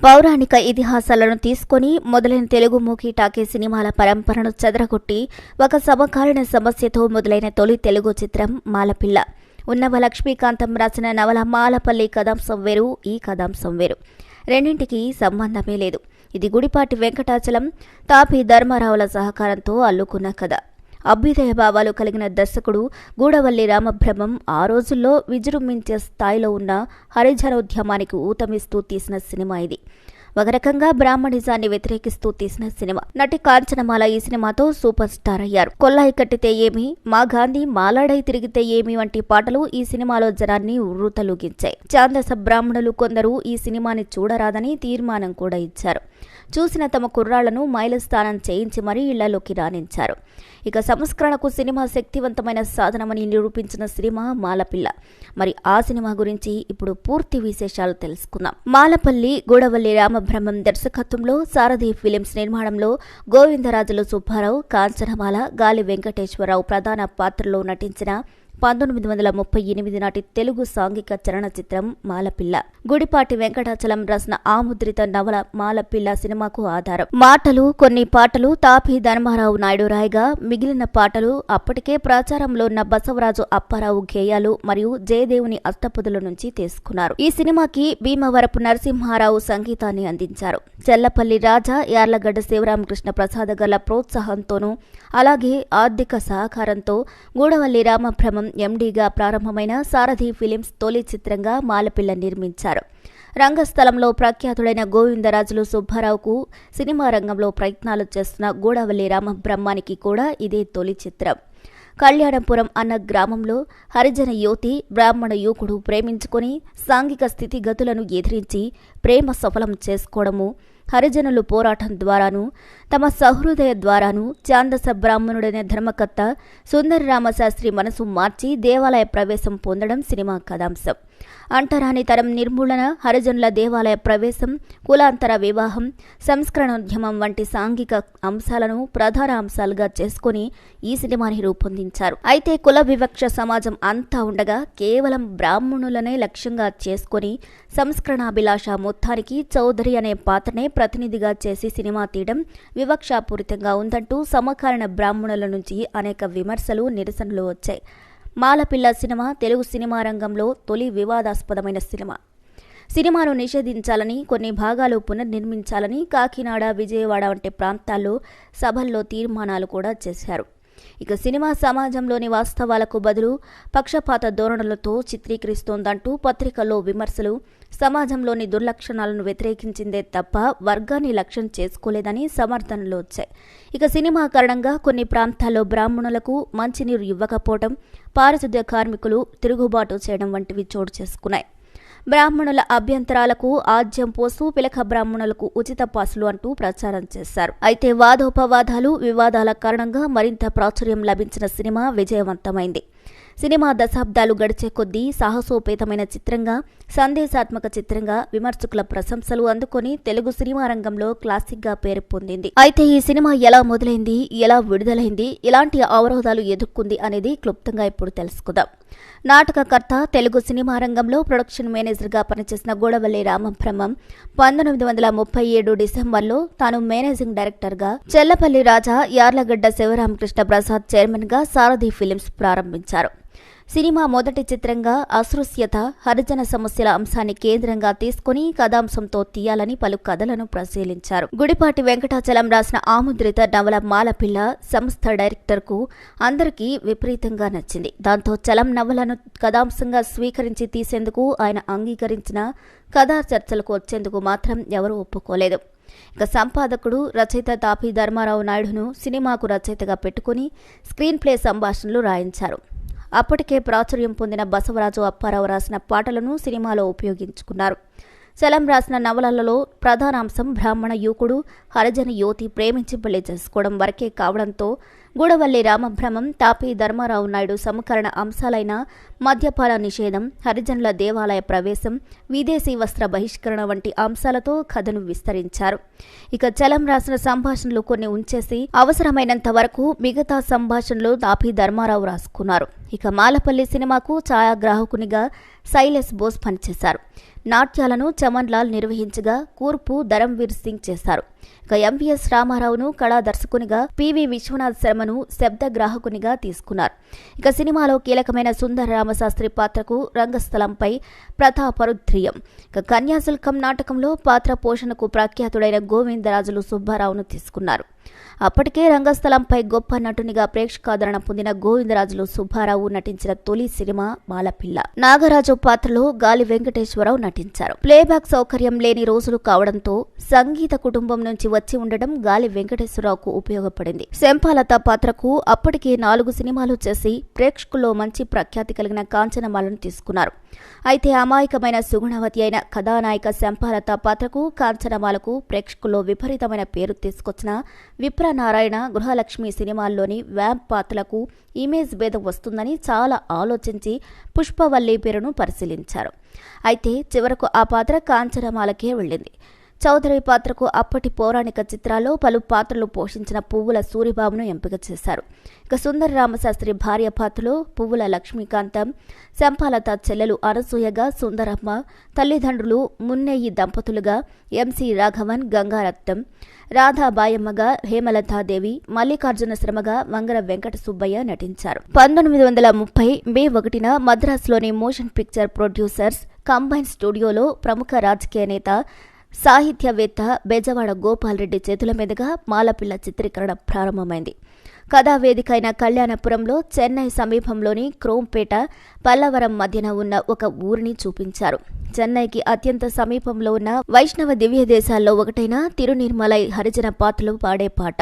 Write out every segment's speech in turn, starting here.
పౌరాణిక ఇతిహాసాలను తీసుకొని మొదలైన తెలుగు మూకీ టాకీ సినిమాల పరంపరను చెదరగొట్టి ఒక సమకాలీన సమస్యతో మొదలైన తొలి తెలుగు చిత్రం మాలపిల్ల. ఉన్నవ లక్ష్మీకాంతం రాసిన నవల మాలపల్లి కథాంశం వేరు, ఈ కథాంశం వేరు. రెండింటికి సంబంధమే లేదు. ఇది గుడిపాటి వెంకటాచలం, తాపి ధర్మారావుల సహకారంతో అల్లుకున్న కథ. అభ్యుదయ భావాలు కలిగిన దర్శకుడు గూడవల్లి రామబ్రహ్మం ఆ రోజుల్లో విజృంభించే స్థాయిలో ఉన్న హరిజనోద్యమానికి ఊతమిస్తూ తీసిన సినిమా ఇది. ఒక రకంగా బ్రాహ్మణిజాన్ని వ్యతిరేకిస్తూ తీసిన సినిమా. నటి కాంచనమాల ఈ సినిమాతో సూపర్ స్టార్ అయ్యారు. కొల్లాయి కట్టితే ఏమి, మా గాంధీ మాలాడై తిరిగితే ఏమి వంటి పాటలు ఈ సినిమాలో జనాన్ని ఉర్రూతలూగించాయి. ఛాందస బ్రాహ్మణులు కొందరు ఈ సినిమాని చూడరాదని తీర్మానం కూడా ఇచ్చారు. చూసిన తమ కుర్రాళ్లను మైలస్థానం చేయించి మరీ ఇళ్లలోకి రాణించారు. ఇక సంస్కరణకు సినిమా శక్తివంతమైన సాధనమని నిరూపించిన సినిమా మాలపిల్ల. మరి ఆ సినిమా గురించి ఇప్పుడు పూర్తి విశేషాలు తెలుసుకుందాం. మాలపల్లి గూడవల్లి రామబ్రహ్మం దర్శకత్వంలో సారథి ఫిలిమ్స్ నిర్మాణంలో గోవిందరాజులు సుబ్బారావు, కాంచనమాల, గాలి వెంకటేశ్వరరావు ప్రధాన పాత్రలో నటించిన 1938 నాటి తెలుగు సాంఘిక చలనచిత్రం మాలపిల్ల. గుడిపాటి వెంకటాచలం రాసిన ఆముద్రిత నవల మాలపిల్ల సినిమాకు ఆధారం. మాటలు, కొన్ని పాటలు తాపి ధర్మారావు నాయుడు రాయగా, మిగిలిన పాటలు అప్పటికే ప్రచారంలో ఉన్న బసవరాజు అప్పారావు గేయాలు మరియు జయదేవుని అష్టపదుల నుంచి తీసుకున్నారు. ఈ సినిమాకి భీమవరపు నరసింహారావు సంగీతాన్ని అందించారు. చెల్లపల్లి రాజా, యార్లగడ్డ శివరామకృష్ణ ప్రసాద్ గల ప్రోత్సాహంతోనూ అలాగే ఆర్థిక సహకారంతో గూడవల్లి రామబ్రహ్మం ఎండీగా ప్రారంభమైన సారథి ఫిలిమ్స్ తొలి చిత్రంగా మాలపిల్ల నిర్మించారు. రంగస్థలంలో ప్రఖ్యాతుడైన గోవిందరాజులు సుబ్బారావుకు సినిమా రంగంలో ప్రయత్నాలు చేస్తున్న గూడవల్లి రామబ్రహ్మానికి కూడా ఇదే తొలి చిత్రం. కళ్యాణపురం అన్న గ్రామంలో హరిజన యువతి బ్రాహ్మణ యువకుడు ప్రేమించుకొని సాంఘిక స్థితిగతులను ఎదిరించి ప్రేమ సఫలం చేసుకోవడము, హరిజనులు పోరాటం ద్వారాను తమ సహృదయ ద్వారాను ఛాందస బ్రాహ్మణుడైన ధర్మకర్త సుందరరామశాస్త్రి మనసు మార్చి దేవాలయ ప్రవేశం పొందడం సినిమా కథాంశం. అంటరాని తరం నిర్మూలన, హరిజనుల దేవాలయ ప్రవేశం, కులాంతర వివాహం, సంస్కరణోద్యమం వంటి సాంఘిక అంశాలను ప్రధాన అంశాలుగా చేసుకుని ఈ సినిమాని రూపొందించారు. అయితే కుల వివక్ష సమాజం అంతా ఉండగా కేవలం బ్రాహ్మణులనే లక్ష్యంగా చేసుకుని సంస్కరణాభిలాష మొత్తానికి చౌదరి అనే పాత్రనే ప్రతినిధిగా చేసి సినిమా తీయడం వివక్షాపూరితంగా ఉందంటూ సమకాలీన బ్రాహ్మణుల నుంచి అనేక విమర్శలు, నిరసనలు వచ్చాయి. మాలపిల్ల సినిమా తెలుగు సినిమా రంగంలో తొలి వివాదాస్పదమైన సినిమా. సినిమాను నిషేధించాలని, కొన్ని భాగాలు పునర్నిర్మించాలని కాకినాడ, విజయవాడ వంటి ప్రాంతాల్లో సభల్లో తీర్మానాలు కూడా చేశారు. ఇక సినిమా సమాజంలోని వాస్తవాలకు బదులు పక్షపాత ధోరణులతో చిత్రీకరిస్తోందంటూ పత్రికల్లో విమర్శలు, సమాజంలోని దుర్లక్షణాలను వ్యతిరేకించిందే తప్ప వర్గాన్ని లక్ష్యం చేసుకోలేదని సమర్థనలు వచ్చాయి. ఇక సినిమా కారణంగా కొన్ని ప్రాంతాల్లో బ్రాహ్మణులకు మంచినీరు ఇవ్వకపోవడం, పారిశుద్ధ్య కార్మికులు తిరుగుబాటు చేయడం వంటివి చోటు చేసుకున్నాయి. బ్రాహ్మణుల అభ్యంతరాలకు ఆజ్యం పోస్తూ పిలక బ్రాహ్మణులకు ఉచిత పాసులు అంటూ ప్రచారం చేశారు. అయితే వాదోపవాదాలు, వివాదాల కారణంగా మరింత ప్రాచుర్యం లభించిన సినిమా విజయవంతమైంది. సినిమా దశాబ్దాలు గడిచే కొద్దీ సాహసోపేతమైన చిత్రంగా, సందేశాత్మక చిత్రంగా విమర్శకుల ప్రశంసలు అందుకొని తెలుగు సినిమా రంగంలో క్లాసిక్గా పేరు పొందింది. అయితే ఈ సినిమా ఎలా మొదలైంది, ఎలా విడుదలైంది, ఎలాంటి అవరోధాలు ఎదుర్కొంది అనేది క్లుప్తంగా ఇప్పుడు తెలుసుకుందాం. నాటకకర్త, తెలుగు సినిమా రంగంలో ప్రొడక్షన్ మేనేజర్గా పనిచేసిన గూడవల్లి రామబ్రహ్మం 1937 డిసెంబర్లో తాను మేనేజింగ్ డైరెక్టర్గా, చెల్లపల్లి రాజా, యార్లగడ్డ శివరామకృష్ణ ప్రసాద్ చైర్మన్గా సారథి ఫిలిమ్స్ ప్రారంభించారు. సినిమా మొదటి చిత్రంగా అస్పృశ్యత, హరిజన సమస్యల అంశాన్ని కేంద్రంగా తీసుకుని కథాంశంతో తీయాలని పలు కథలను పరిశీలించారు. గుడిపాటి వెంకటాచలం రాసిన ఆముద్రిత నవల మాలపిల్ల సంస్థ డైరెక్టర్కు అందరికీ విపరీతంగా నచ్చింది. దాంతో చలం నవలను కథాంశంగా స్వీకరించి తీసేందుకు ఆయన అంగీకరించిన కథా చర్చలకు వచ్చేందుకు మాత్రం ఎవరూ ఒప్పుకోలేదు. ఇక సంపాదకుడు, రచయిత తాపి ధర్మారావు నాయుడును సినిమాకు రచయితగా పెట్టుకుని స్క్రీన్ ప్లే సంభాషణలు రాయించారు. అప్పటికే ప్రాచుర్యం పొందిన బసవరాజు అప్పారావు రాసిన పాటలను సినిమాలో ఉపయోగించుకున్నారు. చలం రాసిన నవలలలో ప్రధానాంశం బ్రాహ్మణ యువకుడు, హరిజన యువతి ప్రేమించి పెళ్లి చేసుకోవడం వరకే కావడంతో గూడవల్లి రామబ్రహ్మం, తాపి ధర్మారావు నాయుడు సమకరణ అంశాలైన మద్యపాన నిషేధం, హరిజనుల దేవాలయ ప్రవేశం, విదేశీ వస్త్ర బహిష్కరణ వంటి అంశాలతో కథను విస్తరించారు. ఇక చలం రాసిన సంభాషణలు కొన్ని ఉంచేసి అవసరమైనంత వరకు మిగతా సంభాషణలు తాపి ధర్మారావు రాసుకున్నారు. ఇక మాలపల్లి సినిమాకు ఛాయాగ్రాహకునిగా శైలేశ్ బోస్ పనిచేశారు. నాట్యాలను చమన్ లాల్ నిర్వహించగా కూర్పు ధరంవీర్ సింగ్ చేశారు. ఇక ఎంవీఎస్ రామారావును కళా దర్శకునిగా, పివి విశ్వనాథ్ శర్మను శబ్ద గ్రాహకునిగా తీసుకున్నారు. ఇక సినిమాలో కీలకమైన సుందర రామశాస్త్రి పాత్రకు రంగస్థలంపై ప్రతాపరుద్రియం. ఇక కన్యాశుల్కం నాటకంలో పాత్ర పోషణకు ప్రఖ్యాతుడైన గోవిందరాజులు సుబ్బారావును తీసుకున్నారు. అప్పటికే రంగస్థలంపై గొప్ప నటునిగా ప్రేక్షకాదరణ పొందిన గోవిందరాజులు సుబ్బారావు నటించిన తొలి సినిమా మాలపిల్ల. నాగరాజు పాత్రలో గాలి వెంకటేశ్వరరావు నటించారు. ప్లేబ్యాక్ సౌకర్యం లేని రోజులు కావడంతో సంగీత కుటుంబం నుంచి వచ్చి ఉండడం గాలి వెంకటేశ్వరరావుకు ఉపయోగపడింది. శంపాలత పాత్రకు అప్పటికే 4 సినిమాలు చేసి ప్రేక్షకుల్లో మంచి ప్రఖ్యాతి కలిగిన కాంచనమాలను తీసుకున్నారు. అయితే అమాయకమైన సుగుణవతి అయిన కథానాయిక శంపాలత పాత్రకు, కాంచనమాలకు ప్రేక్షకుల్లో విపరీతమైన పేరు తీసుకొచ్చిన విప్రనారాయణ, గృహలక్ష్మి సినిమాల్లోని వ్యాంప్ పాత్రలకు ఇమేజ్ భేదం వస్తుందని చాలా ఆలోచించి పుష్పవల్లి పేరును పరిశీలించారు. అయితే చివరకు ఆ పాత్ర కాంచనమాలకే వెళ్ళింది. చౌదరి పాత్రకు అప్పటి పౌరాణిక చిత్రాల్లో పలు పాత్రలు పోషించిన పువ్వుల సూరిబాబును ఎంపిక చేశారు. ఇక సుందర రామశాస్త్రి భార్య పాత్రలో పువ్వుల లక్ష్మీకాంతం, శంపాలత చెల్లెలు అనసూయగా సుందరమ్మ, తల్లిదండ్రులు మున్నెయ్యి దంపతులుగా ఎంసి రాఘవన్, గంగారత్నం, రాధాబాయమ్మగా హేమలతాదేవి, మల్లికార్జున శ్రమగా వంగర వెంకట సుబ్బయ్య నటించారు. 1930 మే 1న మద్రాసులోని మోషన్ పిక్చర్ ప్రొడ్యూసర్స్ కంబైన్ స్టూడియోలో ప్రముఖ రాజకీయ నేత, సాహిత్యవేత్త బెజవాడ గోపాల్ రెడ్డి చేతుల మీదుగా మాలపిల్ల చిత్రీకరణ ప్రారంభమైంది. కథావేదిక అయిన కళ్యాణపురంలో చెన్నై సమీపంలోని క్రోంపేట, పల్లవరం మధ్యన ఉన్న ఒక ఊరిని చూపించారు. చెన్నైకి అత్యంత సమీపంలో ఉన్న వైష్ణవ దివ్య దేశాల్లో ఒకటైన తిరునిర్మలై హరిజన పాత్రలు పాడే పాట,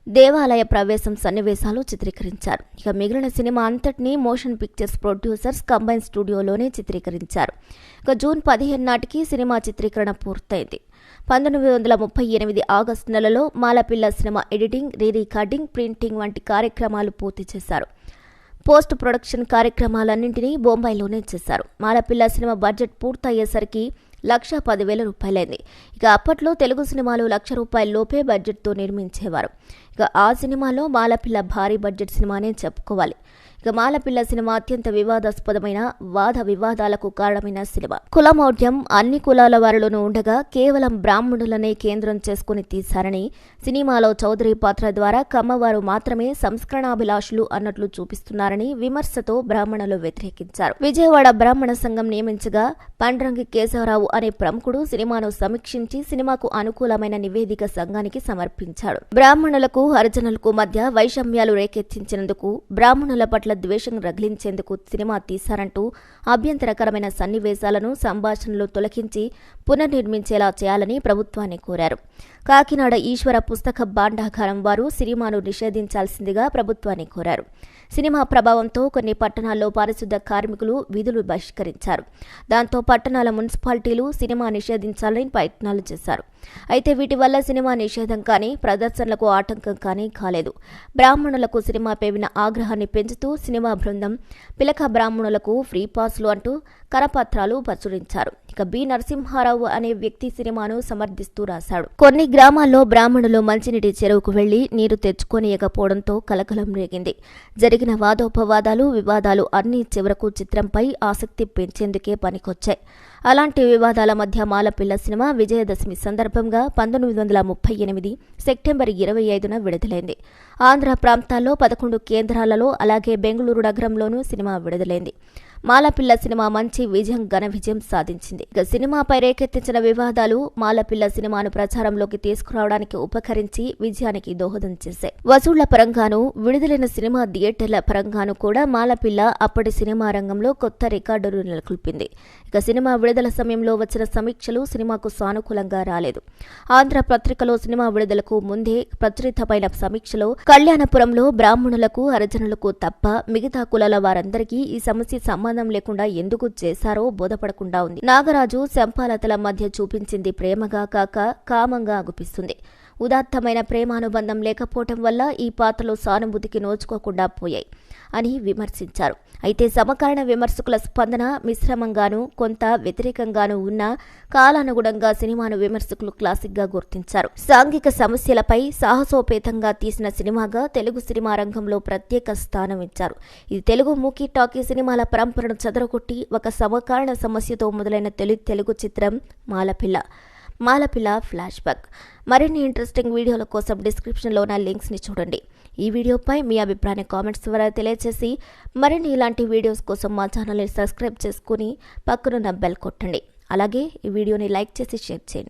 దేవాలయ ప్రవేశం సన్నివేశాలు చిత్రీకరించారు. ఇక మిగిలిన సినిమా అంతటినీ మోషన్ పిక్చర్స్ ప్రొడ్యూసర్స్ కంబైన్ స్టూడియోలోనే చిత్రీకరించారు. ఇక జూన్ 15 నాటికి సినిమా చిత్రీకరణ పూర్తయింది. 1938 ఆగస్టు నెలలో Malapilla cinema editing, re recording, printing వంటి కార్యక్రమాలు పూర్తి చేశారు. పోస్ట్ ప్రొడక్షన్ కార్యక్రమాలన్నింటినీ బొంబాయిలోనే చేశారు. మాలపిల్ల సినిమా బడ్జెట్ పూర్తయ్యేసరికి ₹1,10,000. ఇక అప్పట్లో తెలుగు సినిమాలు ₹1,00,000 లోపే బడ్జెట్తో నిర్మించేవారు. ఇక ఆ సినిమాలో మాలపిల్ల భారీ బడ్జెట్ సినిమానే చెప్పుకోవాలి. ఇక మాలపిల్ల సినిమా అత్యంత వివాదాస్పదమైన, వాద వివాదాలకు కారణమైన సినిమా. కులమౌఢ్యం అన్ని కులాల వారిలోనూ ఉండగా కేవలం బ్రాహ్మణులనే కేంద్రం చేసుకుని తీశారని, సినిమాలో చౌదరి పాత్ర ద్వారా కమ్మవారు మాత్రమే సంస్కరణాభిలాషులు అన్నట్లు చూపిస్తున్నారని విమర్శతో బ్రాహ్మణులు వ్యతిరేకించారు. విజయవాడ బ్రాహ్మణ సంఘం నియమించగా పండ్రంగి కేశవరావు అనే ప్రముఖుడు సినిమాను సమీక్షించి సినిమాకు అనుకూలమైన నివేదిక సంఘానికి సమర్పించాడు. బ్రాహ్మణులకు, హరిజనులకు మధ్య వైషమ్యాలు రేకెత్తించినందుకు, బ్రాహ్మణుల పట్ల ద్వేషం రగిలించేందుకు సినిమా తీశారంటూ అభ్యంతరకరమైన సన్నివేశాలను, సంభాషణలు తొలగించి పునర్నిర్మించేలా చేయాలని ప్రభుత్వాన్ని కోరారు. కాకినాడ ఈశ్వర పుస్తక భాండాగారం వారు సినిమాను నిషేధించాల్సిందిగా ప్రభుత్వాన్ని కోరారు. సినిమా ప్రభావంతో కొన్ని పట్టణాల్లో పారిశుద్ధ కార్మికులు విధులు బహిష్కరించారు. దాంతో పట్టణాల మున్సిపాలిటీలు సినిమా నిషేధించాలని ప్రయత్నాలు చేశారు. అయితే వీటి వల్ల సినిమా నిషేధం కానీ, ప్రదర్శనలకు ఆటంకం కానీ కాలేదు. బ్రాహ్మణులకు సినిమాపై ఉన్న ఆగ్రహాన్ని పెంచుతూ సినిమా బృందం పిలక బ్రాహ్మణులకు ఫ్రీ పాస్లు అంటూ కరపత్రాలు ప్రచురించారు. ఇక బి నరసింహారావు అనే వ్యక్తి సినిమాను సమర్థిస్తూ రాశాడు. కొన్ని గ్రామాల్లో బ్రాహ్మణులు మంచినీటి చెరువుకు వెళ్లి నీరు తెచ్చుకోనియకపోవడంతో కలకలం రేగింది. జరిగిన వాదోపవాదాలు, వివాదాలు అన్నీ చివరకు చిత్రంపై ఆసక్తి పెంచేందుకే పనికొచ్చాయి. అలాంటి వివాదాల మధ్య మాలపిల్ల సినిమా విజయదశమి సందర్భంగా 1938 సెప్టెంబర్ 25న విడుదలైంది. ఆంధ్ర ప్రాంతాల్లో 11 కేంద్రాలలో, అలాగే బెంగళూరు నగరంలోనూ సినిమా విడుదలైంది. మాలపిల్ల సినిమా మంచి విజయం, ఘన విజయం సాధించింది. ఇక సినిమాపై రేకెత్తించిన వివాదాలు మాలపిల్ల సినిమాను ప్రచారంలోకి తీసుకురావడానికి ఉపకరించి విజయానికి దోహదం చేశాయి. వసూళ్ల పరంగానూ, విడుదలైన సినిమా థియేటర్ల పరంగానూ కూడా మాలపిల్ల అప్పటి సినిమా రంగంలో కొత్త రికార్డులు నెలకొల్పింది. ఇక సినిమా విడుదల సమయంలో వచ్చిన సమీక్షలు సినిమాకు సానుకూలంగా రాలేదు. ఆంధ్ర పత్రికలో సినిమా విడుదలకు ముందే ప్రచురితమైన సమీక్షలో కళ్యాణపురంలో బ్రాహ్మణులకు, హరిజనులకు తప్ప మిగతా కులాల వారందరికీ ఈ సమస్య సంబంధం లేకుండా ఎందుకు చేశారో బోధపడకుండా ఉంది. నాగరాజు, శంపాలతల మధ్య చూపించింది ప్రేమగా కాక కామంగా అగుపిస్తుంది. ఉదాత్తమైన ప్రేమానుబంధం లేకపోవటం వల్ల ఈ పాత్రలు సానుభూతికి నోచుకోకుండా పోయాయి. అని విమర్శించారు. అయితే సమకాలీన విమర్శకుల స్పందన మిశ్రమంగానూ కొంత వ్యతిరేకంగానూ ఉన్న కాలానుగుణంగా సినిమాను విమర్శకులు క్లాసిక్గా గుర్తించారు. సాంఘిక సమస్యలపై సాహసోపేతంగా తీసిన సినిమాగా తెలుగు సినిమా రంగంలో ప్రత్యేక స్థానం ఇచ్చారు. ఇది తెలుగు మూకీ టాకీ సినిమాల పరంపరను చెదరగొట్టి ఒక సమకాలీన సమస్యతో మొదలైన తెలుగు చిత్రం మాలపిల్ల ఫ్లాష్ బ్యాక్. మరిన్ని ఇంట్రెస్టింగ్ వీడియోల కోసం డిస్క్రిప్షన్లో ఉన్న లింక్స్ని చూడండి. ఈ వీడియోపై మీ అభిప్రాయాన్ని కామెంట్స్ ద్వారా తెలియజేసి మరిన్ని ఇలాంటి వీడియోస్ కోసం మా ఛానల్ని సబ్స్క్రైబ్ చేసుకుని పక్కనున్న బెల్ కొట్టండి. అలాగే ఈ వీడియోని లైక్ చేసి షేర్ చేయండి.